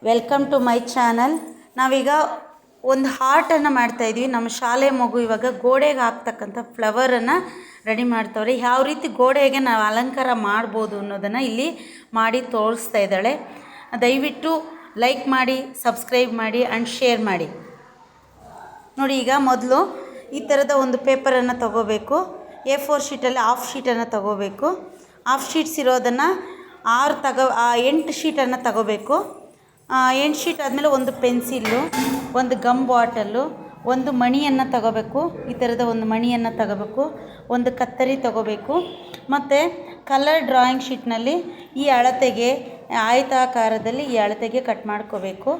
Welcome to my channel. ನಾವೀಗ ಒಂದು ಹಾರ್ಟನ್ನು ಮಾಡ್ತಾಯಿದ್ವಿ. ನಮ್ಮ ಶಾಲೆ ಮಗು ಇವಾಗ ಗೋಡೆಗೆ ಹಾಕ್ತಕ್ಕಂಥ ಫ್ಲವರನ್ನು ರೆಡಿ ಮಾಡ್ತವ್ರೆ. ಯಾವ ರೀತಿ ಗೋಡೆಗೆ ನಾವು ಅಲಂಕಾರ ಮಾಡ್ಬೋದು ಅನ್ನೋದನ್ನು ಇಲ್ಲಿ ಮಾಡಿ ತೋರಿಸ್ತಾ ಇದ್ದಾಳೆ. ದಯವಿಟ್ಟು ಲೈಕ್ ಮಾಡಿ, ಸಬ್ಸ್ಕ್ರೈಬ್ ಮಾಡಿ ಆ್ಯಂಡ್ ಶೇರ್ ಮಾಡಿ. ನೋಡಿ, ಈಗ ಮೊದಲು ಈ ಥರದ ಒಂದು ಪೇಪರನ್ನು ತಗೋಬೇಕು. A4 ಶೀಟಲ್ಲಿ ಹಾಫ್ ಶೀಟನ್ನು ತಗೋಬೇಕು. ಹಾಫ್ ಶೀಟ್ಸ್ ಇರೋದನ್ನು 8 ಶೀಟನ್ನು ತಗೋಬೇಕು. 8 ಶೀಟ್ ಆದಮೇಲೆ ಒಂದು ಪೆನ್ಸಿಲ್ಲು, ಒಂದು ಗಮ್ ಬಾಟಲ್ಲು, ಒಂದು ಮಣಿಯನ್ನು ತಗೋಬೇಕು. ಈ ಥರದ ಒಂದು ಮಣಿಯನ್ನು ತಗೋಬೇಕು. ಒಂದು ಕತ್ತರಿ ತಗೋಬೇಕು. ಮತ್ತು ಕಲರ್ ಡ್ರಾಯಿಂಗ್ ಶೀಟ್ನಲ್ಲಿ ಈ ಅಳತೆಗೆ ಆಯತಾಕಾರದಲ್ಲಿ ಈ ಅಳತೆಗೆ ಕಟ್ ಮಾಡ್ಕೋಬೇಕು.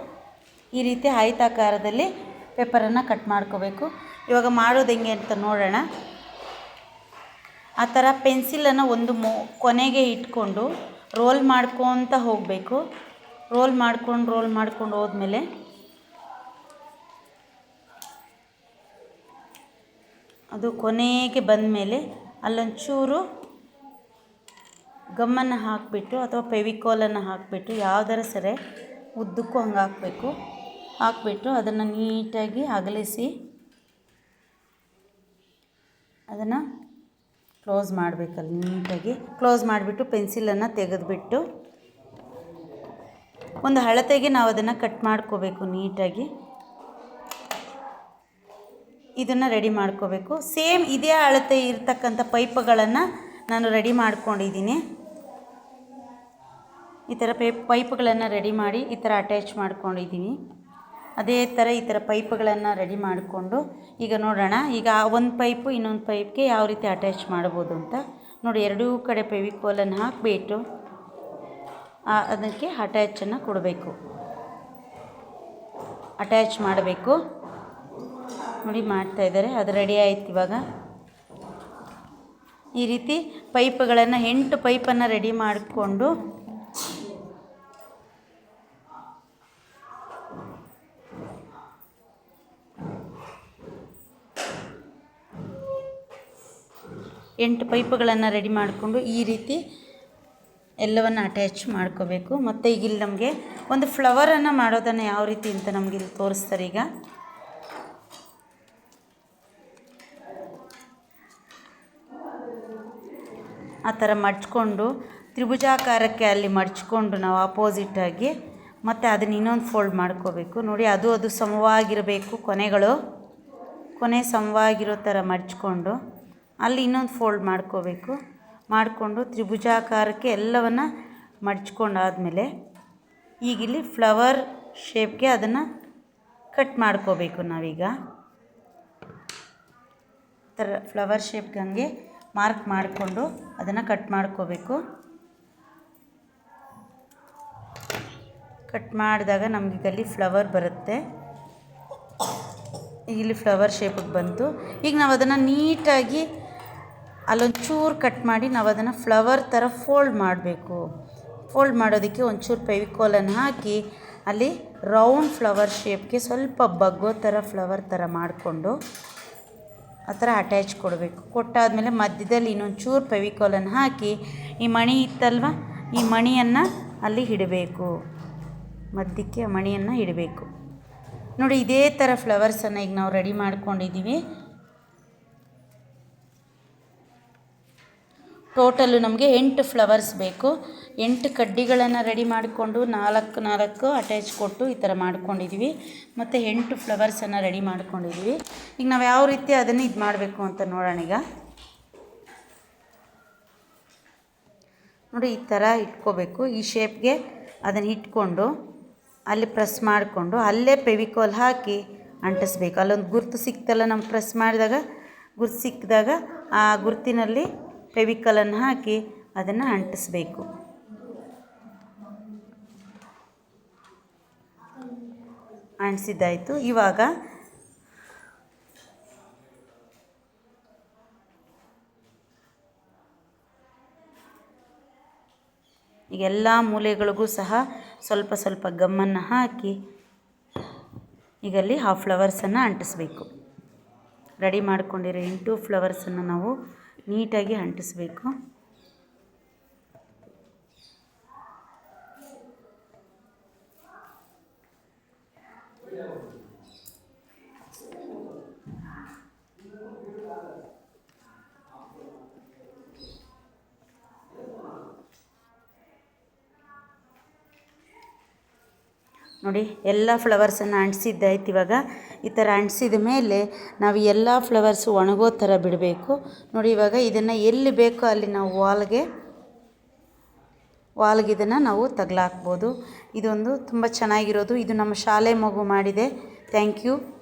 ಈ ರೀತಿ ಆಯತಾಕಾರದಲ್ಲಿ ಪೇಪರನ್ನು ಕಟ್ ಮಾಡ್ಕೋಬೇಕು. ಇವಾಗ ಮಾಡೋದು ಹೆಂಗೆ ಅಂತ ನೋಡೋಣ. ಆ ಥರ ಪೆನ್ಸಿಲನ್ನು ಒಂದು ಕೊನೆಗೆ ಇಟ್ಕೊಂಡು ರೋಲ್ ಮಾಡ್ಕೊತ ಹೋಗಬೇಕು. ರೋಲ್ ಮಾಡ್ಕೊಂಡು ಹೋದ್ಮೇಲೆ ಅದು ಕೊನೆಗೆ ಬಂದಮೇಲೆ ಅಲ್ಲೊಂಚೂರು ಗಮ್ಮನ್ನು ಹಾಕಿಬಿಟ್ಟು ಅಥವಾ ಫೆವಿಕಾಲನ್ನು ಹಾಕಿಬಿಟ್ಟು ಯಾವುದರ ಸರಿ ಉದ್ದಕ್ಕೂ ಹಂಗೆ ಹಾಕಬೇಕು. ಅದನ್ನು ನೀಟಾಗಿ ಅಗಲಿಸಿ ಅದನ್ನು ಕ್ಲೋಸ್ ಮಾಡಬೇಕಲ್ಲ. ನೀಟಾಗಿ ಕ್ಲೋಸ್ ಮಾಡಿಬಿಟ್ಟು ಪೆನ್ಸಿಲನ್ನು ತೆಗೆದುಬಿಟ್ಟು ಒಂದು ಅಳತೆಗೆ ನಾವು ಅದನ್ನು ಕಟ್ ಮಾಡ್ಕೋಬೇಕು. ನೀಟಾಗಿ ಇದನ್ನು ರೆಡಿ ಮಾಡ್ಕೋಬೇಕು. ಸೇಮ್ ಇದೇ ಅಳತೆ ಇರ್ತಕ್ಕಂಥ ಪೈಪ್ಗಳನ್ನು ನಾನು ರೆಡಿ ಮಾಡ್ಕೊಂಡಿದ್ದೀನಿ. ಈ ಥರ ಪೈಪ್ಗಳನ್ನು ರೆಡಿ ಮಾಡಿ ಈ ಥರ ಅಟ್ಯಾಚ್ ಮಾಡ್ಕೊಂಡಿದ್ದೀನಿ. ಅದೇ ಥರ ಈ ಥರ ಪೈಪ್ಗಳನ್ನು ರೆಡಿ ಮಾಡಿಕೊಂಡು ಈಗ ನೋಡೋಣ. ಈಗ ಒಂದು ಪೈಪು ಇನ್ನೊಂದು ಪೈಪ್ಗೆ ಯಾವ ರೀತಿ ಅಟ್ಯಾಚ್ ಮಾಡ್ಬೋದು ಅಂತ ನೋಡಿ. ಎರಡೂ ಕಡೆ ಫೆವಿಕಾಲನ್ನು ಹಾಕಿಬಿಟ್ಟು ಅದಕ್ಕೆ ಅಟ್ಯಾಚನ್ನು ಕೊಡಬೇಕು. ಅಟ್ಯಾಚ್ ಮಾಡಬೇಕು. ನೋಡಿ, ಮಾಡ್ತಾಯಿದ್ದಾರೆ. ಅದು ರೆಡಿ ಆಯ್ತು. ಇವಾಗ ಈ ರೀತಿ ಪೈಪ್ಗಳನ್ನು 8 ಪೈಪನ್ನು ರೆಡಿ ಮಾಡಿಕೊಂಡು ಈ ರೀತಿ ಎಲ್ಲವನ್ನು ಅಟ್ಯಾಚ್ ಮಾಡ್ಕೋಬೇಕು. ಮತ್ತು ಈಗ ಇಲ್ಲಿ ನಮಗೆ ಒಂದು ಫ್ಲವರನ್ನು ಮಾಡೋದನ್ನು ಯಾವ ರೀತಿ ಅಂತ ನಮಗೆ ಇಲ್ಲಿ ತೋರಿಸ್ತಾರೆ. ಈಗ ಆ ಥರ ಮಡ್ಚ್ಕೊಂಡು ತ್ರಿಭುಜಾಕಾರಕ್ಕೆ ಅಲ್ಲಿ ಮಡ್ಚ್ಕೊಂಡು ನಾವು ಆಪೋಸಿಟಾಗಿ ಮತ್ತು ಅದನ್ನ ಇನ್ನೊಂದು ಫೋಲ್ಡ್ ಮಾಡ್ಕೋಬೇಕು. ನೋಡಿ, ಅದು ಸಮವಾಗಿರಬೇಕು. ಕೊನೆ ಸಮವಾಗಿರೋ ಥರ ಮಡ್ಚ್ಕೊಂಡು ಅಲ್ಲಿ ಇನ್ನೊಂದು ಫೋಲ್ಡ್ ಮಾಡಿಕೊಂಡು ತ್ರಿಭುಜಾಕಾರಕ್ಕೆ ಎಲ್ಲವನ್ನು ಮಡ್ಚ್ಕೊಂಡಾದಮೇಲೆ ಈಗ ಇಲ್ಲಿ ಫ್ಲವರ್ ಶೇಪ್ಗೆ ಅದನ್ನು ಕಟ್ ಮಾಡ್ಕೋಬೇಕು. ನಾವೀಗ ಥರ ಫ್ಲವರ್ ಶೇಪ್ಗೆ ಹಂಗೆ ಮಾರ್ಕ್ ಮಾಡಿಕೊಂಡು ಅದನ್ನು ಕಟ್ ಮಾಡ್ಕೋಬೇಕು. ಕಟ್ ಮಾಡಿದಾಗ ನಮಗೀಗಲ್ಲಿ ಫ್ಲವರ್ ಬರುತ್ತೆ. ಈಗ ಇಲ್ಲಿ ಫ್ಲವರ್ ಶೇಪಿಗೆ ಬಂತು. ಈಗ ನಾವು ಅದನ್ನು ನೀಟಾಗಿ ಅಲ್ಲೊಂಚೂರು ಕಟ್ ಮಾಡಿ ನಾವು ಅದನ್ನು ಫ್ಲವರ್ ಥರ ಫೋಲ್ಡ್ ಮಾಡಬೇಕು. ಫೋಲ್ಡ್ ಮಾಡೋದಕ್ಕೆ ಒಂಚೂರು ಫೆವಿಕಾಲನ್ನು ಹಾಕಿ ಅಲ್ಲಿ ರೌಂಡ್ ಫ್ಲವರ್ ಶೇಪ್ಗೆ ಸ್ವಲ್ಪ ಬಗ್ಗೋ ಥರ ಫ್ಲವರ್ ಥರ ಮಾಡಿಕೊಂಡು ಆ ಥರ ಅಟ್ಯಾಚ್ ಕೊಡಬೇಕು. ಕೊಟ್ಟಾದಮೇಲೆ ಮಧ್ಯದಲ್ಲಿ ಇನ್ನೊಂಚೂರು ಫೆವಿಕಾಲನ್ನು ಹಾಕಿ ಈ ಮಣಿ ಇತ್ತಲ್ವ, ಈ ಮಣಿಯನ್ನು ಅಲ್ಲಿ ಇಡಬೇಕು. ಮಧ್ಯಕ್ಕೆ ಮಣಿಯನ್ನು ಇಡಬೇಕು. ನೋಡಿ, ಇದೇ ಥರ ಫ್ಲವರ್ಸನ್ನು ಈಗ ನಾವು ರೆಡಿ ಮಾಡ್ಕೊಂಡಿದ್ದೀವಿ. ಟೋಟಲು ನಮಗೆ 8 ಫ್ಲವರ್ಸ್ ಬೇಕು. 8 ಕಡ್ಡಿಗಳನ್ನು ರೆಡಿ ಮಾಡಿಕೊಂಡು 4 ಅಟ್ಯಾಚ್ ಕೊಟ್ಟು ಈ ಥರ ಮಾಡ್ಕೊಂಡಿದ್ದೀವಿ. ಮತ್ತು 8 ಫ್ಲವರ್ಸನ್ನು ರೆಡಿ ಮಾಡ್ಕೊಂಡಿದ್ದೀವಿ. ಈಗ ನಾವು ಯಾವ ರೀತಿ ಅದನ್ನು ಇದು ಮಾಡಬೇಕು ಅಂತ ನೋಡೋಣ. ಈಗ ನೋಡಿ, ಈ ಥರ ಇಟ್ಕೋಬೇಕು. ಈ ಶೇಪ್ಗೆ ಅದನ್ನು ಇಟ್ಕೊಂಡು ಅಲ್ಲಿ ಪ್ರೆಸ್ ಮಾಡಿಕೊಂಡು ಅಲ್ಲೇ ಫೆವಿಕಾಲ್ ಹಾಕಿ ಅಂಟಿಸ್ಬೇಕು. ಅಲ್ಲೊಂದು ಗುರುತು ಸಿಕ್ತಲ್ಲ, ನಮ್ಗೆ ಪ್ರೆಸ್ ಮಾಡಿದಾಗ ಗುರುತು ಸಿಕ್ಕಿದಾಗ ಆ ಗುರುತಿನಲ್ಲಿ ಫೆವಿಕಾಲನ್ನು ಹಾಕಿ ಅದನ್ನು ಅಂಟಿಸ್ಬೇಕು. ಅಂಟಿಸಿದ್ದಾಯಿತು. ಇವಾಗ ಈಗ ಎಲ್ಲ ಮೂಲೆಗಳಿಗೂ ಸಹ ಸ್ವಲ್ಪ ಗಮ್ಮನ್ನು ಹಾಕಿ ಈಗಲ್ಲಿ ಆ ಫ್ಲವರ್ಸನ್ನು ಅಂಟಿಸ್ಬೇಕು. ರೆಡಿ ಮಾಡ್ಕೊಂಡಿರೋ 8 ಫ್ಲವರ್ಸನ್ನು ನಾವು ನೀಟಾಗಿ ಅಂಟಿಸ್ಬೇಕು. ನೋಡಿ ಎಲ್ಲ ಫ್ಲವರ್ಸನ್ನು ಅಂಟಿಸಿದ್ದಾಯ್ತು. ಇವಾಗ ಈ ಥರ ಅಂಟಿಸಿದ ಮೇಲೆ ನಾವು ಎಲ್ಲ ಫ್ಲವರ್ಸು ಒಣಗೋ ಥರ ಬಿಡಬೇಕು. ನೋಡಿ ಇವಾಗ ಇದನ್ನು ಎಲ್ಲಿ ಬೇಕೋ ಅಲ್ಲಿ ನಾವು ವಾಲ್ಗೆ ಇದನ್ನು ನಾವು ತಗಲಾಕ್ಬೋದು. ಇದೊಂದು ತುಂಬ ಚೆನ್ನಾಗಿರೋದು. ಇದು ನಮ್ಮ ಶಾಲೆ ಮಗು ಮಾಡಿದೆ. Thank you.